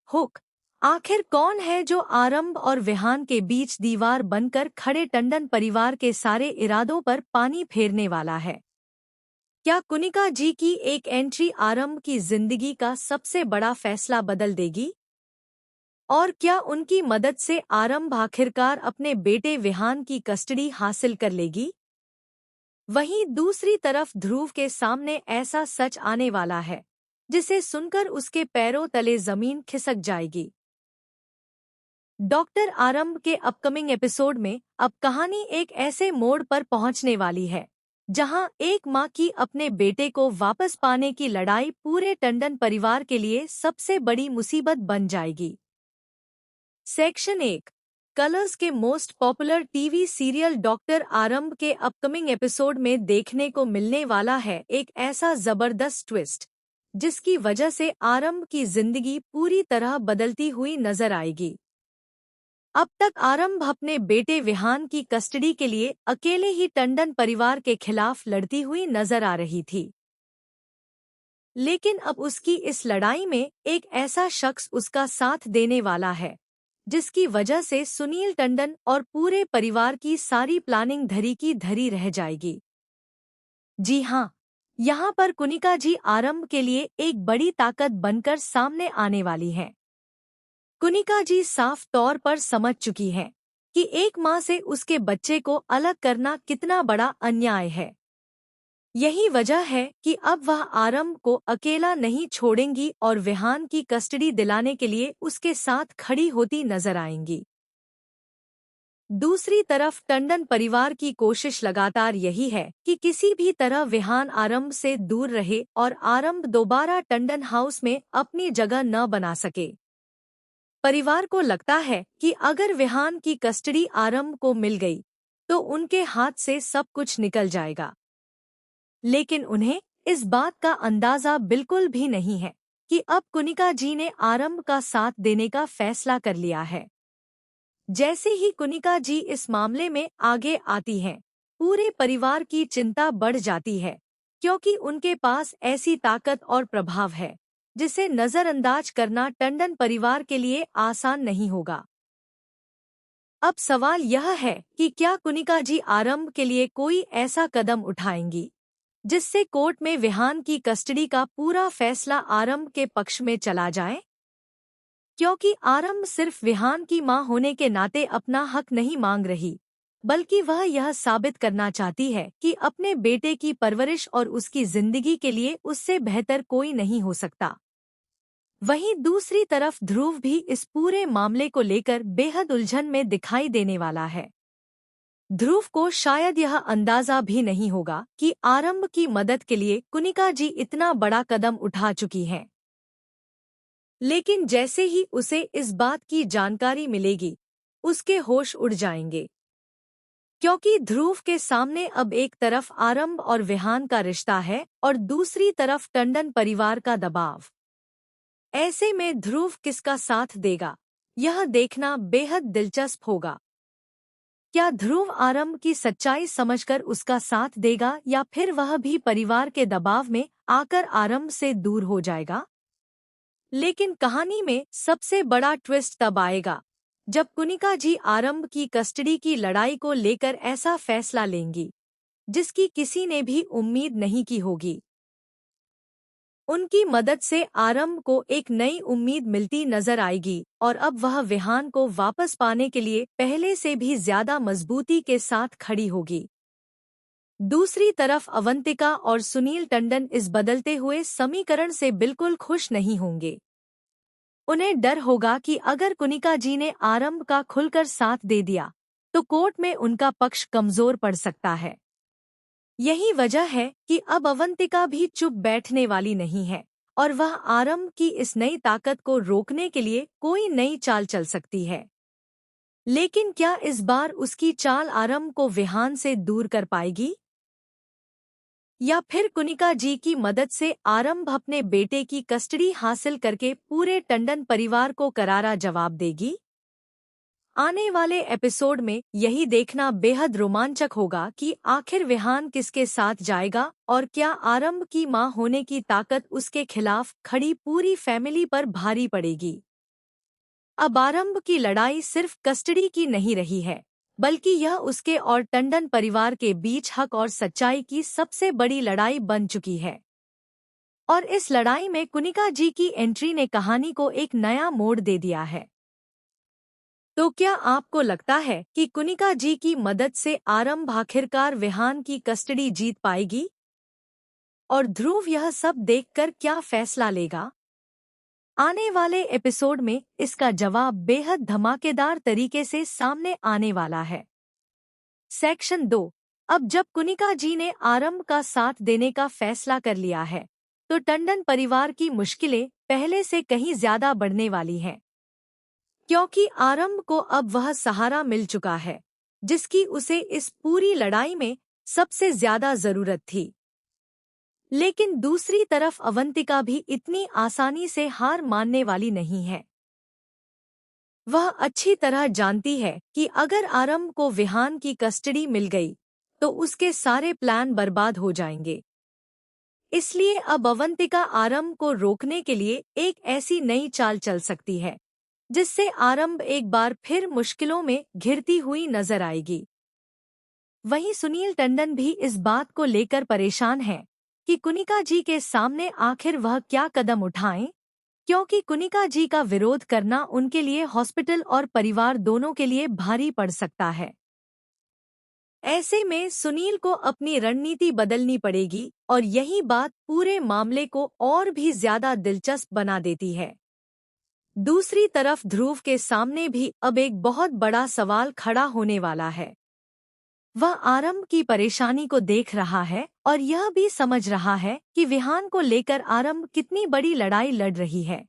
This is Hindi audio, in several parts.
हुक। आखिर कौन है जो आरंभ और विहान के बीच दीवार बनकर खड़े टंडन परिवार के सारे इरादों पर पानी फेरने वाला है? क्या कुनिका जी की एक एंट्री आरंभ की जिंदगी का सबसे बड़ा फैसला बदल देगी? और क्या उनकी मदद से आरंभ आखिरकार अपने बेटे विहान की कस्टडी हासिल कर लेगी? वहीं दूसरी तरफ ध्रुव के सामने ऐसा सच आने वाला है जिसे सुनकर उसके पैरों तले जमीन खिसक जाएगी। डॉक्टर आरंभ के अपकमिंग एपिसोड में अब कहानी एक ऐसे मोड़ पर पहुंचने वाली है जहां एक मां की अपने बेटे को वापस पाने की लड़ाई पूरे टंडन परिवार के लिए सबसे बड़ी मुसीबत बन जाएगी। सेक्शन 1, कलर्स के most popular TV serial doctor आरंभ के अपकमिंग एपिसोड में देखने को मिलने वाला है एक ऐसा जबरदस्त ट्विस्ट जिसकी वजह से आरंभ की जिंदगी पूरी तरह बदलती हुई नजर आएगी। अब तक आरंभ अपने बेटे विहान की कस्टडी के लिए अकेले ही टंडन परिवार के खिलाफ लड़ती हुई नजर आ रही थी, लेकिन अब उसकी इस लड़ाई में एक ऐसा शख्स उसका साथ देने वाला है जिसकी वजह से सुनील टंडन और पूरे परिवार की सारी प्लानिंग धरी की धरी रह जाएगी। जी हाँ, यहाँ पर कुनिका जी आरंभ के लिए एक बड़ी ताकत बनकर सामने आने वाली हैं। कुनिका जी साफ तौर पर समझ चुकी हैं कि एक माँ से उसके बच्चे को अलग करना कितना बड़ा अन्याय है। यही वजह है कि अब वह आरंभ को अकेला नहीं छोड़ेंगी और विहान की कस्टडी दिलाने के लिए उसके साथ खड़ी होती नजर आएंगी। दूसरी तरफ टंडन परिवार की कोशिश लगातार यही है कि किसी भी तरह विहान आरंभ से दूर रहे और आरंभ दोबारा टंडन हाउस में अपनी जगह न बना सके। परिवार को लगता है कि अगर विहान की कस्टडी आरंभ को मिल गई तो उनके हाथ से सब कुछ निकल जाएगा, लेकिन उन्हें इस बात का अंदाजा बिल्कुल भी नहीं है कि अब कुनिका जी ने आरंभ का साथ देने का फैसला कर लिया है। जैसे ही कुनिका जी इस मामले में आगे आती हैं, पूरे परिवार की चिंता बढ़ जाती है क्योंकि उनके पास ऐसी ताकत और प्रभाव है जिसे नजरअंदाज करना टंडन परिवार के लिए आसान नहीं होगा। अब सवाल यह है कि क्या कुनिका जी आरंभ के लिए कोई ऐसा कदम उठाएंगी जिससे कोर्ट में विहान की कस्टडी का पूरा फैसला आरंभ के पक्ष में चला जाए? क्योंकि आरंभ सिर्फ विहान की मां होने के नाते अपना हक नहीं मांग रही, बल्कि वह यह साबित करना चाहती है कि अपने बेटे की परवरिश और उसकी जिंदगी के लिए उससे बेहतर कोई नहीं हो सकता। वहीं दूसरी तरफ ध्रुव भी इस पूरे मामले को लेकर बेहद उलझन में दिखाई देने वाला है। ध्रुव को शायद यह अंदाजा भी नहीं होगा कि आरंभ की मदद के लिए कुनिका जी इतना बड़ा कदम उठा चुकी हैं। लेकिन जैसे ही उसे इस बात की जानकारी मिलेगी, उसके होश उड़ जाएंगे, क्योंकि ध्रुव के सामने अब एक तरफ आरंभ और विहान का रिश्ता है और दूसरी तरफ टंडन परिवार का दबाव। ऐसे में ध्रुव किसका साथ देगा, यह देखना बेहद दिलचस्प होगा। क्या ध्रुव आरंभ की सच्चाई समझकर उसका साथ देगा या फिर वह भी परिवार के दबाव में आकर आरंभ से दूर हो जाएगा? लेकिन कहानी में सबसे बड़ा ट्विस्ट तब आएगा जब कुनिका जी आरंभ की कस्टडी की लड़ाई को लेकर ऐसा फैसला लेंगी जिसकी किसी ने भी उम्मीद नहीं की होगी। उनकी मदद से आरंभ को एक नई उम्मीद मिलती नजर आएगी और अब वह विहान को वापस पाने के लिए पहले से भी ज्यादा मजबूती के साथ खड़ी होगी। दूसरी तरफ अवंतिका और सुनील टंडन इस बदलते हुए समीकरण से बिल्कुल खुश नहीं होंगे। उन्हें डर होगा कि अगर कुनिका जी ने आरंभ का खुलकर साथ दे दिया तो कोर्ट में उनका पक्ष कमजोर पड़ सकता है। यही वजह है कि अब अवंतिका भी चुप बैठने वाली नहीं है और वह आरंभ की इस नई ताकत को रोकने के लिए कोई नई चाल चल सकती है। लेकिन क्या इस बार उसकी चाल आरंभ को विहान से दूर कर पाएगी, या फिर कुनिका जी की मदद से आरंभ अपने बेटे की कस्टडी हासिल करके पूरे टंडन परिवार को करारा जवाब देगी? आने वाले एपिसोड में यही देखना बेहद रोमांचक होगा कि आखिर विहान किसके साथ जाएगा और क्या आरंभ की मां होने की ताकत उसके खिलाफ खड़ी पूरी फैमिली पर भारी पड़ेगी। अब आरंभ की लड़ाई सिर्फ कस्टडी की नहीं रही है, बल्कि यह उसके और टंडन परिवार के बीच हक और सच्चाई की सबसे बड़ी लड़ाई बन चुकी है। और इस लड़ाई में कुनिका जी की एंट्री ने कहानी को एक नया मोड़ दे दिया है। तो क्या आपको लगता है कि कुनिका जी की मदद से आरंभ आखिरकार विहान की कस्टडी जीत पाएगी? और ध्रुव यह सब देखकर क्या फैसला लेगा? आने वाले एपिसोड में इसका जवाब बेहद धमाकेदार तरीके से सामने आने वाला है। सेक्शन 2। अब जब कुनिका जी ने आरंभ का साथ देने का फैसला कर लिया है, तो टंडन परिवार की मुश्किलें पहले से कहीं ज्यादा बढ़ने वाली हैं। क्योंकि आरंभ को अब वह सहारा मिल चुका है, जिसकी उसे इस पूरी लड़ाई में सबसे ज्यादा जरूरत थी। लेकिन दूसरी तरफ अवंतिका भी इतनी आसानी से हार मानने वाली नहीं है। वह अच्छी तरह जानती है कि अगर आरंभ को विहान की कस्टडी मिल गई, तो उसके सारे प्लान बर्बाद हो जाएंगे। इसलिए अब अवंतिका आरंभ को रोकने के लिए एक ऐसी नई चाल चल सकती है, जिससे आरंभ एक बार फिर मुश्किलों में घिरती हुई नजर आएगी। वहीं सुनील टंडन भी इस बात को लेकर परेशान है कि कुनिका जी के सामने आखिर वह क्या कदम उठाएं, क्योंकि कुनिका जी का विरोध करना उनके लिए हॉस्पिटल और परिवार दोनों के लिए भारी पड़ सकता है। ऐसे में सुनील को अपनी रणनीति बदलनी पड़ेगी और यही बात पूरे मामले को और भी ज्यादा दिलचस्प बना देती है। दूसरी तरफ ध्रुव के सामने भी अब एक बहुत बड़ा सवाल खड़ा होने वाला है। वह आरंभ की परेशानी को देख रहा है और यह भी समझ रहा है कि विहान को लेकर आरंभ कितनी बड़ी लड़ाई लड़ रही है।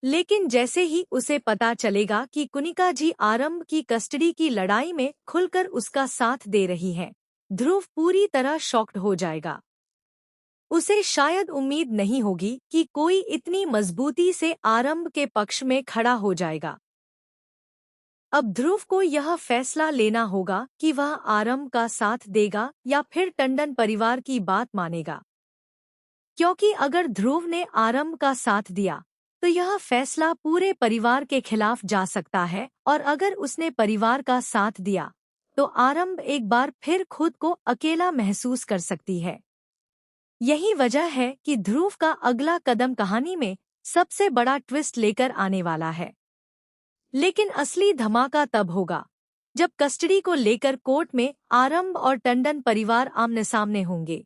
लेकिन जैसे ही उसे पता चलेगा कि कुनिका जी आरंभ की कस्टडी की लड़ाई में खुलकर उसका साथ दे रही है, ध्रुव पूरी तरह शॉक्ड हो जाएगा। उसे शायद उम्मीद नहीं होगी कि कोई इतनी मजबूती से आरंभ के पक्ष में खड़ा हो जाएगा। अब ध्रुव को यह फैसला लेना होगा कि वह आरंभ का साथ देगा या फिर टंडन परिवार की बात मानेगा। क्योंकि अगर ध्रुव ने आरंभ का साथ दिया, तो यह फैसला पूरे परिवार के खिलाफ जा सकता है, और अगर उसने परिवार का साथ दिया, तो आरंभ एक बार फिर खुद को अकेला महसूस कर सकती है। यही वजह है कि ध्रुव का अगला कदम कहानी में सबसे बड़ा ट्विस्ट लेकर आने वाला है। लेकिन असली धमाका तब होगा जब कस्टडी को लेकर कोर्ट में आरंभ और टंडन परिवार आमने सामने होंगे।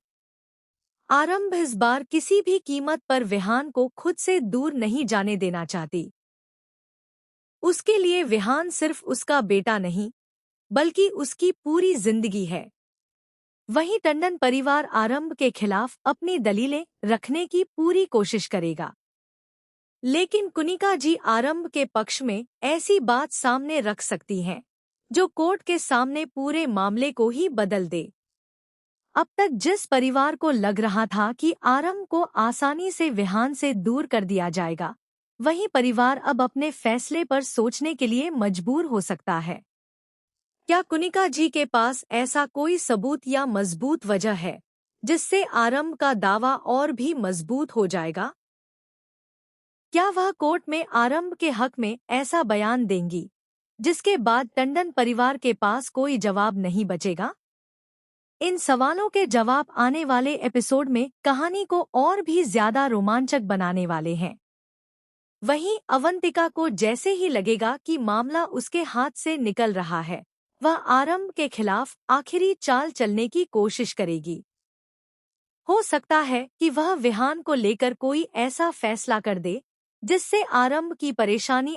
आरंभ इस बार किसी भी कीमत पर विहान को खुद से दूर नहीं जाने देना चाहती। उसके लिए विहान सिर्फ उसका बेटा नहीं, बल्कि उसकी पूरी जिंदगी है। वहीं टंडन परिवार आरंभ के खिलाफ अपनी दलीलें रखने की पूरी कोशिश करेगा। लेकिन कुनिका जी आरंभ के पक्ष में ऐसी बात सामने रख सकती हैं, जो कोर्ट के सामने पूरे मामले को ही बदल दे। अब तक जिस परिवार को लग रहा था कि आरंभ को आसानी से विहान से दूर कर दिया जाएगा, वही परिवार अब अपने फैसले पर सोचने के लिए मजबूर हो सकता है। क्या कुनिका जी के पास ऐसा कोई सबूत या मजबूत वजह है जिससे आरंभ का दावा और भी मजबूत हो जाएगा? क्या वह कोर्ट में आरंभ के हक में ऐसा बयान देंगी जिसके बाद टंडन परिवार के पास कोई जवाब नहीं बचेगा? इन सवालों के जवाब आने वाले एपिसोड में कहानी को और भी ज्यादा रोमांचक बनाने वाले हैं। वहीं अवंतिका को जैसे ही लगेगा कि मामला उसके हाथ से निकल रहा है, वह आरंभ के खिलाफ आखिरी चाल चलने की कोशिश करेगी। हो सकता है कि वह विहान को लेकर कोई ऐसा फैसला कर दे जिससे आरंभ की परेशानी